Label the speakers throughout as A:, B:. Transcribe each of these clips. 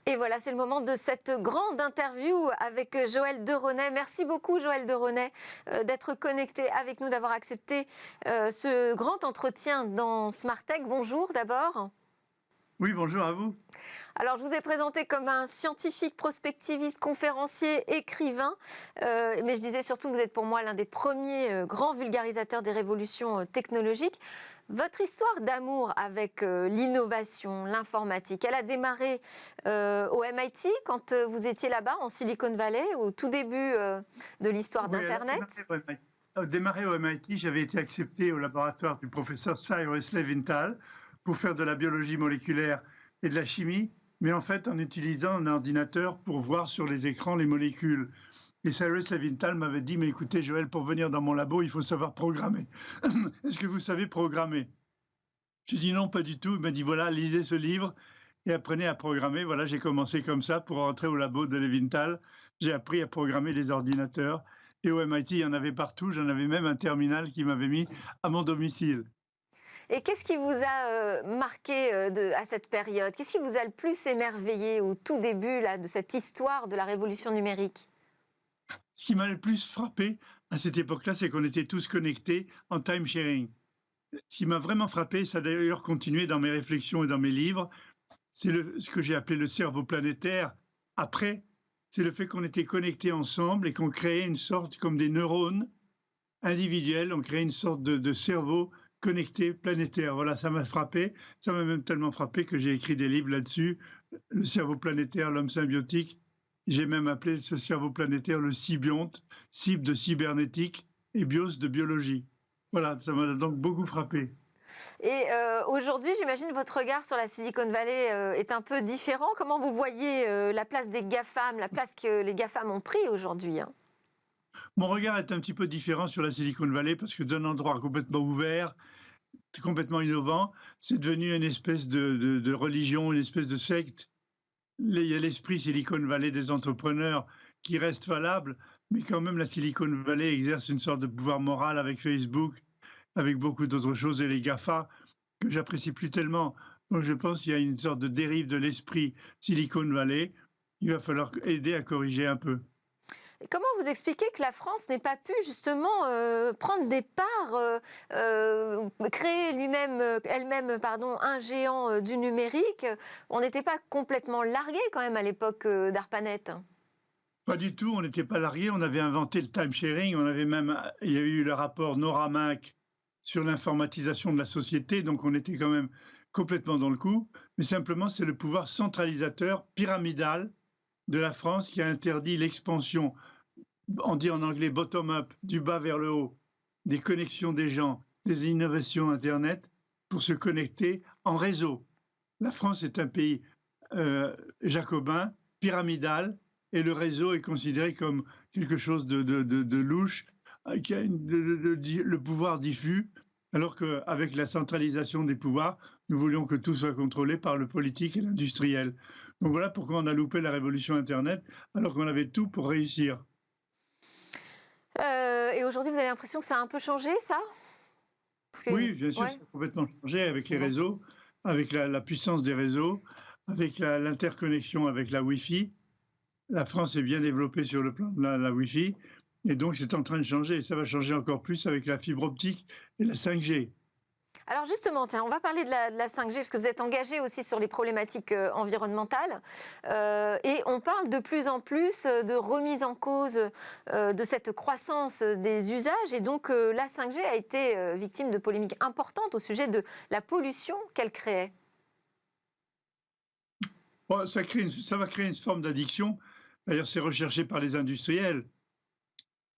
A: Et voilà, c'est le moment de cette grande interview avec Joël Deronay. Merci beaucoup Joël Deronay d'être connecté avec nous, d'avoir accepté ce grand entretien dans Smart Tech. Bonjour d'abord.
B: Oui, bonjour à vous.
A: Alors, je vous ai présenté comme un scientifique, prospectiviste, conférencier, écrivain. Mais je disais surtout que vous êtes pour moi l'un des premiers grands vulgarisateurs des révolutions technologiques. Votre histoire d'amour avec l'innovation, l'informatique, elle a démarré au MIT quand vous étiez là-bas, en Silicon Valley, au tout début de l'histoire
B: Oui, elle a
A: d'Internet.
B: démarré au MIT. J'avais été accepté au laboratoire du professeur Cyrus Levinthal pour faire de la biologie moléculaire et de la chimie, mais en fait en utilisant un ordinateur pour voir sur les écrans les molécules. Et Cyrus Levinthal m'avait dit, mais écoutez Joël, pour venir dans mon labo, il faut savoir programmer. Est-ce que vous savez programmer? J'ai dit non, pas du tout. Il m'a dit, voilà, lisez ce livre et apprenez à programmer. Voilà, j'ai commencé comme ça pour rentrer au labo de Levinthal. J'ai appris à programmer les ordinateurs. Et au MIT, il y en avait partout. J'en avais même un terminal qui m'avait mis à mon domicile.
A: Et qu'est-ce qui vous a marqué à cette période? Qu'est-ce qui vous a le plus émerveillé au tout début là, de cette histoire de la révolution numérique?
B: Ce qui m'a le plus frappé à cette époque-là, c'est qu'on était tous connectés en time sharing. Ce qui m'a vraiment frappé, ça a d'ailleurs continué dans mes réflexions et dans mes livres, c'est ce que j'ai appelé le cerveau planétaire. Après, c'est le fait qu'on était connectés ensemble et qu'on créait une sorte, comme des neurones individuels, on créait une sorte de cerveau connecté planétaire. Voilà, ça m'a frappé. Ça m'a même tellement frappé que j'ai écrit des livres là-dessus. Le cerveau planétaire, l'homme symbiotique. J'ai même appelé ce cerveau planétaire le sybionte, cyb de cybernétique et bios de biologie. Voilà, ça m'a donc beaucoup frappé.
A: Et aujourd'hui, j'imagine votre regard sur la Silicon Valley est un peu différent. Comment vous voyez la place des GAFAM, la place que les GAFAM ont pris aujourd'hui, hein?
B: Mon regard est un petit peu différent sur la Silicon Valley parce que d'un endroit complètement ouvert, complètement innovant, c'est devenu une espèce de religion, une espèce de secte. Il y a l'esprit Silicon Valley des entrepreneurs qui reste valable, mais quand même la Silicon Valley exerce une sorte de pouvoir moral avec Facebook, avec beaucoup d'autres choses et les GAFA que j'apprécie plus tellement. Donc je pense qu'il y a une sorte de dérive de l'esprit Silicon Valley. Il va falloir aider à corriger un peu.
A: Et comment vous expliquez que la France n'ait pas pu justement prendre des parts, créer elle-même, pardon, un géant du numérique? On n'était pas complètement largué quand même à l'époque d'ARPANET.
B: Pas du tout, on n'était pas largués, on avait inventé le time sharing, on avait même, il y a eu le rapport Nora-Mac sur l'informatisation de la société, donc on était quand même complètement dans le coup, mais simplement c'est le pouvoir centralisateur pyramidal de la France qui a interdit l'expansion, on dit en anglais bottom-up, du bas vers le haut, des connexions des gens, des innovations Internet pour se connecter en réseau. La France est un pays jacobin, pyramidal, et le réseau est considéré comme quelque chose de louche, qui a le pouvoir diffus, alors qu'avec la centralisation des pouvoirs, nous voulions que tout soit contrôlé par le politique et l'industriel. Donc voilà pourquoi on a loupé la révolution Internet, alors qu'on avait tout pour réussir.
A: Et aujourd'hui, vous avez l'impression que ça a un peu changé, ça? Parce que,
B: Oui, bien sûr,
A: ouais.
B: ça a complètement changé avec les
A: Bon.
B: réseaux, avec la puissance des réseaux, avec l'interconnexion avec la Wi-Fi. La France est bien développée sur le plan de la Wi-Fi, et donc c'est en train de changer. Et ça va changer encore plus avec la fibre optique et la 5G.
A: Alors justement, tiens, on va parler de la 5G, parce que vous êtes engagé aussi sur les problématiques environnementales. Et on parle de plus en plus de remise en cause de cette croissance des usages. Et donc la 5G a été victime de polémiques importantes au sujet de la pollution qu'elle créait.
B: Bon, ça va créer une forme d'addiction. D'ailleurs, c'est recherché par les industriels.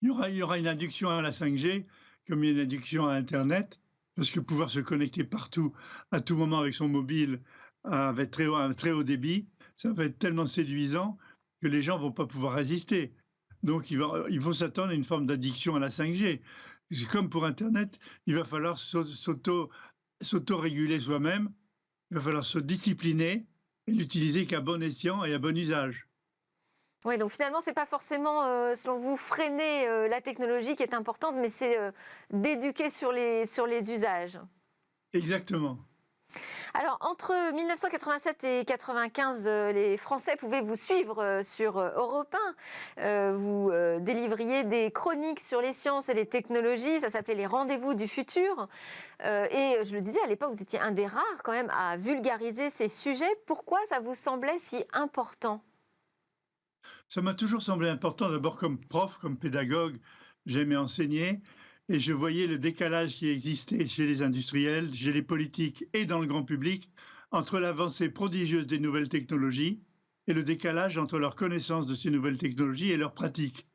B: Il y aura une addiction à la 5G, comme il y a une addiction à Internet, parce que pouvoir se connecter partout, à tout moment avec son mobile, avec un très haut débit, ça va être tellement séduisant que les gens ne vont pas pouvoir résister. Donc, il faut s'attendre à une forme d'addiction à la 5G. C'est comme pour Internet, il va falloir s'auto-réguler soi-même, il va falloir se discipliner et l'utiliser qu'à bon escient et à bon usage.
A: Oui, donc finalement, ce n'est pas forcément, selon vous, freiner la technologie qui est importante, mais c'est d'éduquer sur les usages.
B: Exactement.
A: Alors, entre 1987 et 95, les Français pouvaient vous suivre sur Europe 1. Vous délivriez des chroniques sur les sciences et les technologies. Ça s'appelait les Rendez-vous du futur. Et je le disais, à l'époque, vous étiez un des rares quand même à vulgariser ces sujets. Pourquoi ça vous semblait si important?
B: Ça m'a toujours semblé important, d'abord comme prof, comme pédagogue, j'aimais enseigner et je voyais le décalage qui existait chez les industriels, chez les politiques et dans le grand public entre l'avancée prodigieuse des nouvelles technologies et le décalage entre leur connaissance de ces nouvelles technologies et leur pratique.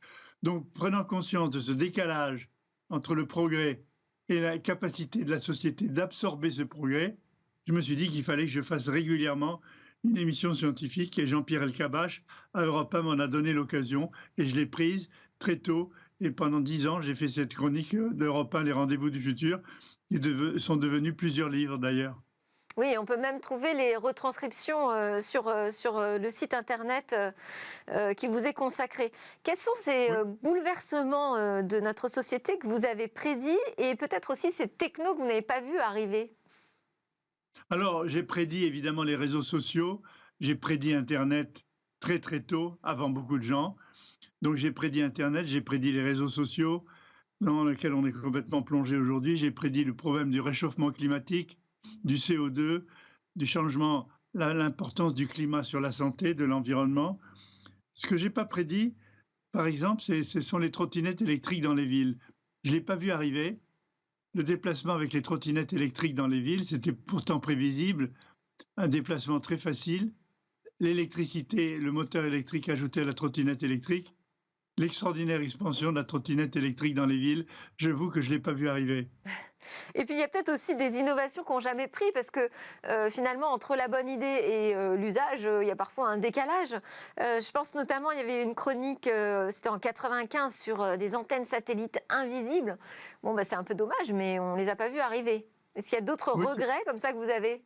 B: Donc, prenant conscience de ce décalage entre le progrès et la capacité de la société d'absorber ce progrès, je me suis dit qu'il fallait que je fasse régulièrement une émission scientifique et Jean-Pierre Elkabbach à Europe 1 m'en a donné l'occasion et je l'ai prise très tôt. Et pendant 10 ans, j'ai fait cette chronique d'Europe 1, Les Rendez-vous du futur, qui sont devenus plusieurs livres d'ailleurs.
A: Oui, on peut même trouver les retranscriptions sur le site internet qui vous est consacré. Quels sont ces
B: Oui.
A: bouleversements de notre société que vous avez prédits et peut-être aussi ces technos que vous n'avez pas vus arriver?
B: Alors, j'ai prédit évidemment les réseaux sociaux, j'ai prédit Internet très très tôt, avant beaucoup de gens. Donc j'ai prédit Internet, j'ai prédit les réseaux sociaux dans lesquels on est complètement plongé aujourd'hui. J'ai prédit le problème du réchauffement climatique, du CO2, du changement, l'importance du climat sur la santé, de l'environnement. Ce que j'ai pas prédit, par exemple, ce sont les trottinettes électriques dans les villes. Je l'ai pas vu arriver. Le déplacement avec les trottinettes électriques dans les villes, c'était pourtant prévisible, un déplacement très facile. L'électricité, le moteur électrique ajouté à la trottinette électrique, l'extraordinaire expansion de la trottinette électrique dans les villes, j'avoue que je ne l'ai pas vu arriver.
A: Et puis il y a peut-être aussi des innovations qui n'ont jamais pris parce que finalement entre la bonne idée et l'usage, il y a parfois un décalage. Je pense notamment, il y avait une chronique, c'était en 95 sur des antennes satellites invisibles. Bon, bah, c'est un peu dommage, mais on ne les a pas vus arriver. Est-ce qu'il y a d'autres
B: Oui,
A: regrets comme ça que vous avez?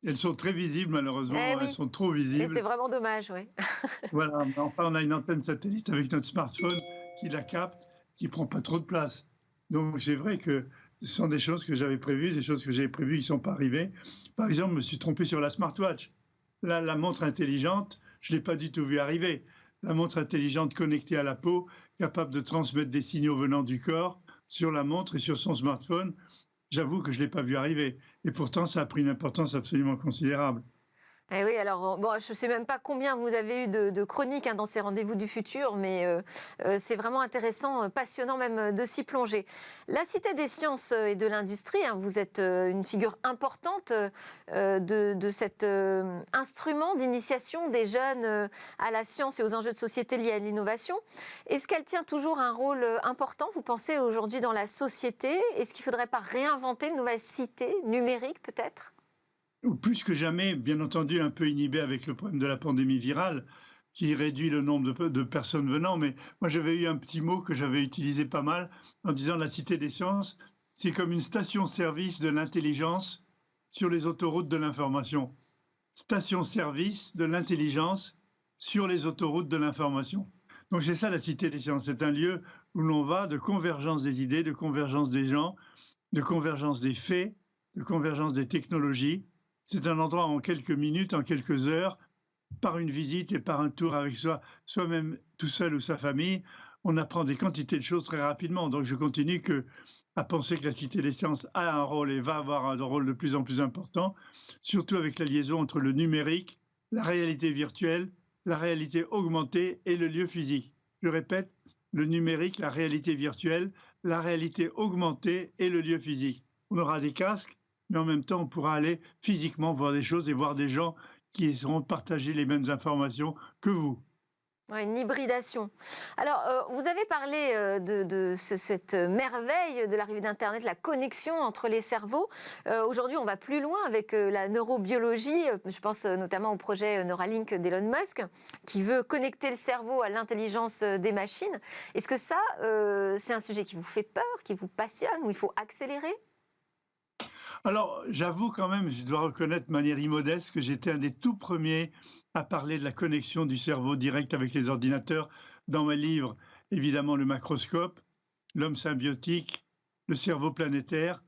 B: elles sont très visibles
A: Eh
B: malheureusement, elles
A: oui,
B: sont trop
A: et c'est
B: visibles.
A: vraiment dommage, oui.
B: Voilà, mais enfin on a une antenne satellite avec notre smartphone qui la capte, qui prend pas trop de place. Donc c'est vrai que ce sont des choses que j'avais prévues, des choses que j'avais prévues qui ne sont pas arrivées. Par exemple, je me suis trompé sur la smartwatch. Là, la montre intelligente, je ne l'ai pas du tout vu arriver. La montre intelligente connectée à la peau, capable de transmettre des signaux venant du corps sur la montre et sur son smartphone, j'avoue que je ne l'ai pas vu arriver. Et pourtant, ça a pris une importance absolument considérable.
A: Eh oui, alors, bon, je ne sais même pas combien vous avez eu de chroniques hein, dans ces rendez-vous du futur, mais c'est vraiment intéressant, passionnant même de s'y plonger. La Cité des sciences et de l'industrie, hein, vous êtes une figure importante de cet instrument d'initiation des jeunes à la science et aux enjeux de société liés à l'innovation. Est-ce qu'elle tient toujours un rôle important, vous pensez, aujourd'hui dans la société? Est-ce qu'il ne faudrait pas réinventer une nouvelle cité numérique, peut-être?
B: Ou plus que jamais, bien entendu, un peu inhibé avec le problème de la pandémie virale, qui réduit le nombre de personnes venant. Mais moi, j'avais eu un petit mot que j'avais utilisé pas mal en disant la Cité des sciences, c'est comme une station-service de l'intelligence sur les autoroutes de l'information. Station-service de l'intelligence sur les autoroutes de l'information. Donc c'est ça la Cité des sciences, c'est un lieu où l'on va de convergence des idées, de convergence des gens, de convergence des faits, de convergence des technologies. C'est un endroit en quelques minutes, en quelques heures, par une visite et par un tour avec soi-même tout seul ou sa famille, on apprend des quantités de choses très rapidement. Donc je continue à penser que la Cité des sciences a un rôle et va avoir un rôle de plus en plus important, surtout avec la liaison entre le numérique, la réalité virtuelle, la réalité augmentée et le lieu physique. Je répète, le numérique, la réalité virtuelle, la réalité augmentée et le lieu physique. On aura des casques, mais en même temps, on pourra aller physiquement voir des choses et voir des gens qui seront partager les mêmes informations que vous.
A: Ouais, une hybridation. Alors, vous avez parlé cette merveille de l'arrivée d'Internet, la connexion entre les cerveaux. Aujourd'hui, on va plus loin avec la neurobiologie. Je pense notamment au projet Neuralink d'Elon Musk, qui veut connecter le cerveau à l'intelligence des machines. Est-ce que ça, c'est un sujet qui vous fait peur, qui vous passionne, où il faut accélérer?
B: Alors, j'avoue quand même, je dois reconnaître de manière immodeste que j'étais un des tout premiers à parler de la connexion du cerveau direct avec les ordinateurs dans mes livres. Évidemment, le macroscope, l'homme symbiotique, le cerveau planétaire.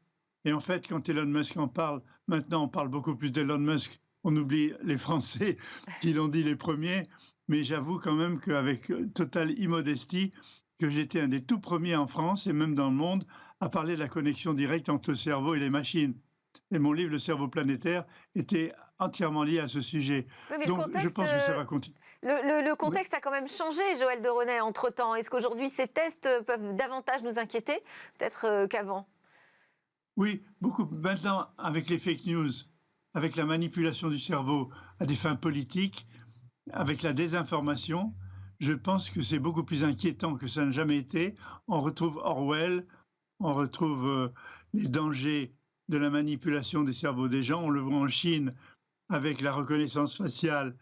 B: Et en fait, quand Elon Musk en parle, maintenant on parle beaucoup plus d'Elon Musk, on oublie les Français qui l'ont dit les premiers, mais j'avoue quand même qu'avec totale immodestie, que j'étais un des tout premiers en France et même dans le monde à parler de la connexion directe entre le cerveau et les machines. Et mon livre, Le cerveau planétaire, était entièrement lié à ce sujet.
A: Oui, mais
B: Donc je pense que ça va continuer.
A: le contexte a quand même changé, Joël de Renet, entre-temps. Est-ce qu'aujourd'hui, ces tests peuvent davantage nous inquiéter, peut-être qu'avant?
B: Oui, beaucoup. Maintenant, avec les fake news, avec la manipulation du cerveau à des fins politiques, avec la désinformation, je pense que c'est beaucoup plus inquiétant que ça n'a jamais été. On retrouve Orwell, on retrouve les dangers de la manipulation des cerveaux des gens. On le voit en Chine avec la reconnaissance faciale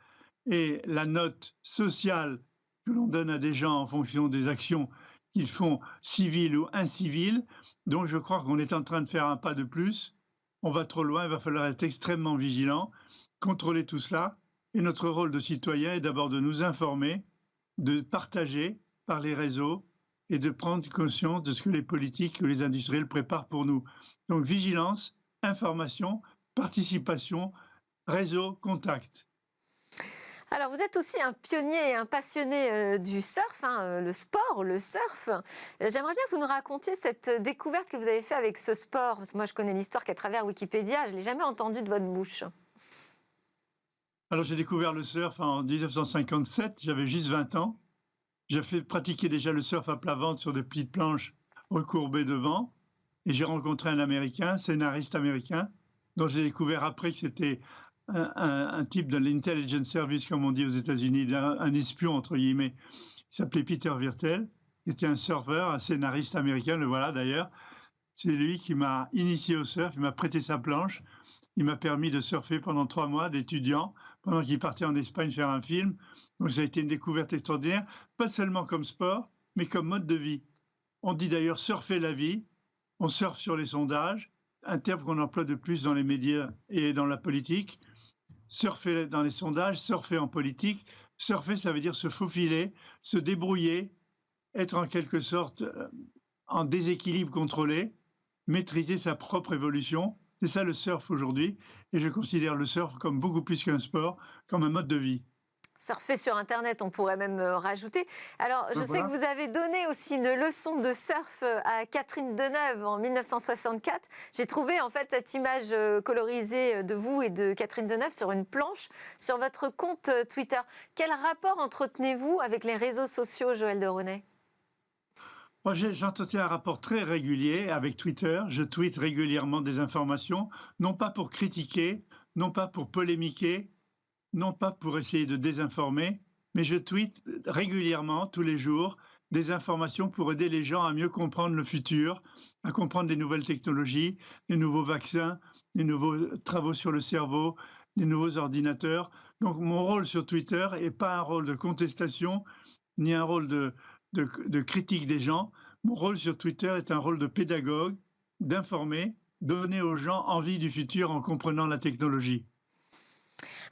B: et la note sociale que l'on donne à des gens en fonction des actions qu'ils font, civiles ou inciviles. Donc je crois qu'on est en train de faire un pas de plus. On va trop loin, il va falloir être extrêmement vigilant, contrôler tout cela. Et notre rôle de citoyen est d'abord de nous informer, de partager par les réseaux et de prendre conscience de ce que les politiques ou les industriels préparent pour nous. Donc vigilance, information, participation, réseau, contact.
A: Alors, vous êtes aussi un pionnier et un passionné du surf, hein, le sport, le surf. J'aimerais bien que vous nous racontiez cette découverte que vous avez faite avec ce sport. Parce que moi, je connais l'histoire qu'à travers Wikipédia. Je ne l'ai jamais entendue de votre bouche.
B: Alors j'ai découvert le surf en 1957, j'avais juste 20 ans. J'ai fait pratiquer déjà le surf à plat ventre sur de petites planches recourbées devant. Et j'ai rencontré un Américain, scénariste américain, dont j'ai découvert après que c'était un type de l'intelligence service, comme on dit aux États-Unis, un espion, entre guillemets. Il s'appelait Peter Virtel. Il était un surfeur, un scénariste américain, le voilà d'ailleurs. C'est lui qui m'a initié au surf, il m'a prêté sa planche. Il m'a permis de surfer pendant 3 mois d'étudiant, pendant qu'il partait en Espagne faire un film. Donc ça a été une découverte extraordinaire, pas seulement comme sport, mais comme mode de vie. On dit d'ailleurs surfer la vie, on surfe sur les sondages, un terme qu'on emploie de plus dans les médias et dans la politique. Surfer dans les sondages, surfer en politique. Surfer, ça veut dire se faufiler, se débrouiller, être en quelque sorte en déséquilibre contrôlé, maîtriser sa propre évolution. C'est ça le surf aujourd'hui. Et je considère le surf comme beaucoup plus qu'un sport, comme un mode de vie.
A: Surfer sur Internet, on pourrait même rajouter. Alors, je sais que vous avez donné aussi une leçon de surf à Catherine Deneuve en 1964. J'ai trouvé en fait cette image colorisée de vous et de Catherine Deneuve sur une planche sur votre compte Twitter. Quel rapport entretenez-vous avec les réseaux sociaux, Joël de Renet?
B: Moi, j'entretiens un rapport très régulier avec Twitter. Je tweete régulièrement des informations, non pas pour critiquer, non pas pour polémiquer, non pas pour essayer de désinformer, mais je tweete régulièrement, tous les jours, des informations pour aider les gens à mieux comprendre le futur, à comprendre les nouvelles technologies, les nouveaux vaccins, les nouveaux travaux sur le cerveau, les nouveaux ordinateurs. Donc mon rôle sur Twitter n'est pas un rôle de contestation, ni un rôle de critique des gens. Mon rôle sur Twitter est un rôle de pédagogue, d'informer, donner aux gens envie du futur en comprenant la technologie.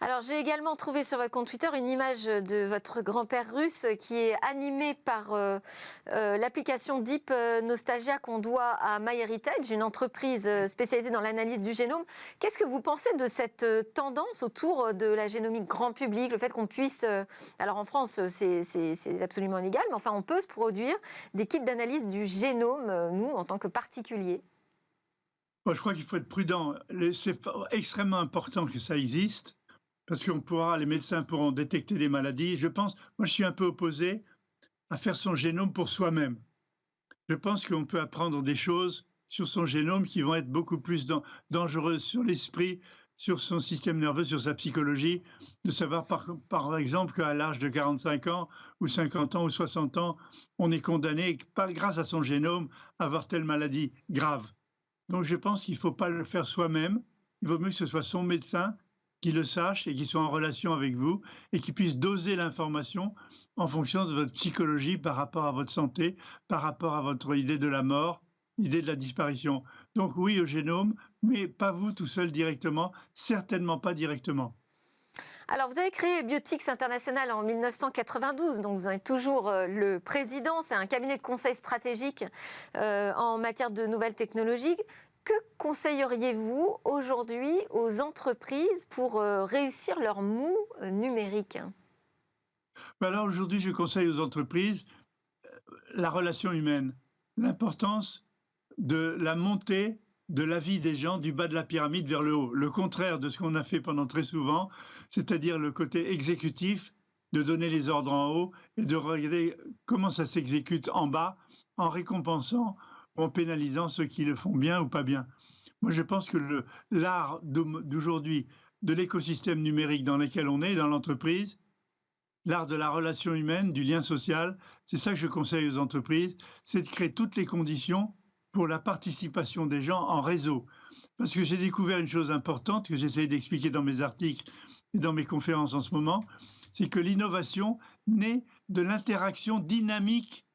A: Alors, j'ai également trouvé sur votre compte Twitter une image de votre grand-père russe qui est animé par l'application Deep Nostalgia qu'on doit à MyHeritage, une entreprise spécialisée dans l'analyse du génome. Qu'est-ce que vous pensez de cette tendance autour de la génomique grand public, le fait qu'on puisse... alors en France, c'est absolument illégal, mais enfin, on peut se produire des kits d'analyse du génome, nous, en tant que particuliers.
B: Moi, je crois qu'il faut être prudent. C'est extrêmement important que ça existe, parce qu'on pourra, les médecins pourront détecter des maladies. Je pense, moi je suis un peu opposé à faire son génome pour soi-même. Je pense qu'on peut apprendre des choses sur son génome qui vont être beaucoup plus dangereuses sur l'esprit, sur son système nerveux, sur sa psychologie. De savoir par exemple qu'à l'âge de 45 ans ou 50 ans ou 60 ans, on est condamné, pas grâce à son génome, à avoir telle maladie grave. Donc je pense qu'il ne faut pas le faire soi-même. Il vaut mieux que ce soit son médecin qui le sache et qui soit en relation avec vous et qui puisse doser l'information en fonction de votre psychologie par rapport à votre santé, par rapport à votre idée de la mort, idée de la disparition. Donc oui au génome, mais pas vous tout seul directement, certainement pas directement.
A: Alors, vous avez créé Biotix International en 1992, donc vous en êtes toujours le président. C'est un cabinet de conseil stratégique en matière de nouvelles technologies. Que conseilleriez-vous aujourd'hui aux entreprises pour réussir leur moue numérique?
B: Ben là, aujourd'hui, je conseille aux entreprises la relation humaine, l'importance de la montée de la vie des gens du bas de la pyramide vers le haut. Le contraire de ce qu'on a fait pendant très souvent, c'est-à-dire le côté exécutif, de donner les ordres en haut et de regarder comment ça s'exécute en bas, en récompensant ou en pénalisant ceux qui le font bien ou pas bien. Moi, je pense que l'art d'aujourd'hui, de l'écosystème numérique dans lequel on est, dans l'entreprise, l'art de la relation humaine, du lien social, c'est ça que je conseille aux entreprises, c'est de créer toutes les conditions pour la participation des gens en réseau. Parce que j'ai découvert une chose importante que j'essaie d'expliquer dans mes articles et dans mes conférences en ce moment, c'est que l'innovation naît de l'interaction dynamique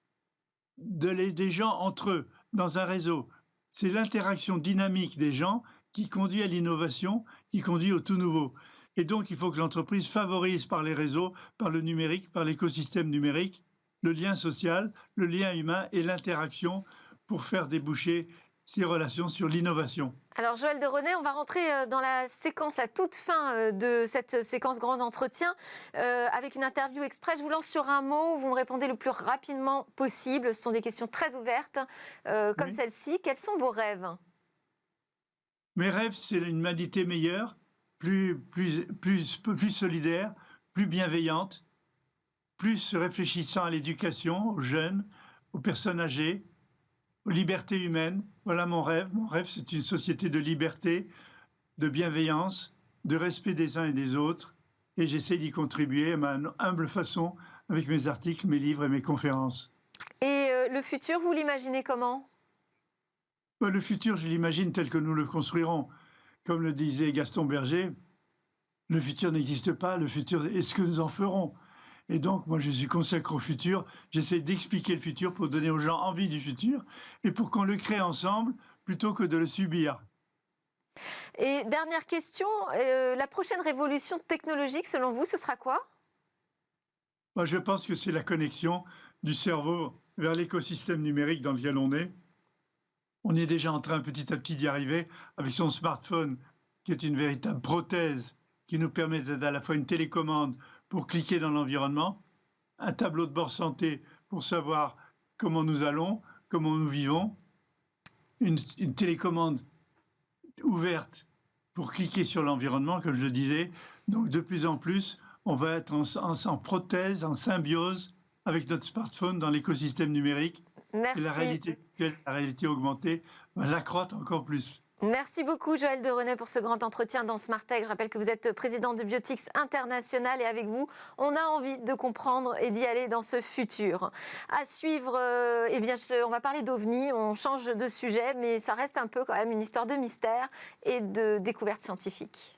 B: des gens entre eux dans un réseau. C'est l'interaction dynamique des gens qui conduit à l'innovation, qui conduit au tout nouveau. Et donc, il faut que l'entreprise favorise par les réseaux, par le numérique, par l'écosystème numérique, le lien social, le lien humain et l'interaction pour faire déboucher ces relations sur l'innovation.
A: Alors Joël de René, on va rentrer dans la séquence, la toute fin de cette séquence grand entretien avec une interview express. Je vous lance sur un mot, vous me répondez le plus rapidement possible. Ce sont des questions très ouvertes comme
B: Oui.
A: celle-ci. Quels sont vos rêves?
B: Mes rêves, c'est une humanité meilleure, plus solidaire, plus bienveillante, plus réfléchissant à l'éducation, aux jeunes, aux personnes âgées, aux libertés humaines. Voilà mon rêve. Mon rêve, c'est une société de liberté, de bienveillance, de respect des uns et des autres. Et j'essaie d'y contribuer à ma humble façon avec mes articles, mes livres et mes conférences.
A: Et le futur, vous l'imaginez comment?
B: Le futur, je l'imagine tel que nous le construirons. Comme le disait Gaston Berger, le futur n'existe pas, le futur est ce que nous en ferons. Et donc, moi, je suis consacré au futur. J'essaie d'expliquer le futur pour donner aux gens envie du futur et pour qu'on le crée ensemble plutôt que de le subir.
A: Et dernière question, la prochaine révolution technologique, selon vous, ce sera quoi?
B: Moi, je pense que c'est la connexion du cerveau vers l'écosystème numérique dans lequel on est. On est déjà en train petit à petit d'y arriver avec son smartphone, qui est une véritable prothèse qui nous permet d'être à la fois une télécommande pour cliquer dans l'environnement, un tableau de bord santé pour savoir comment nous allons, comment nous vivons, une télécommande ouverte pour cliquer sur l'environnement, comme je le disais. Donc de plus en plus, on va être en prothèse, en symbiose avec notre smartphone dans l'écosystème numérique. Et
A: Merci.
B: la réalité augmentée va l'accroître encore plus.
A: Merci beaucoup Joël de René pour ce grand entretien dans Smart Tech. Je rappelle que vous êtes président de Biotix International et avec vous, on a envie de comprendre et d'y aller dans ce futur. À suivre, eh bien, on va parler d'OVNI, on change de sujet, mais ça reste un peu quand même une histoire de mystère et de découverte scientifique.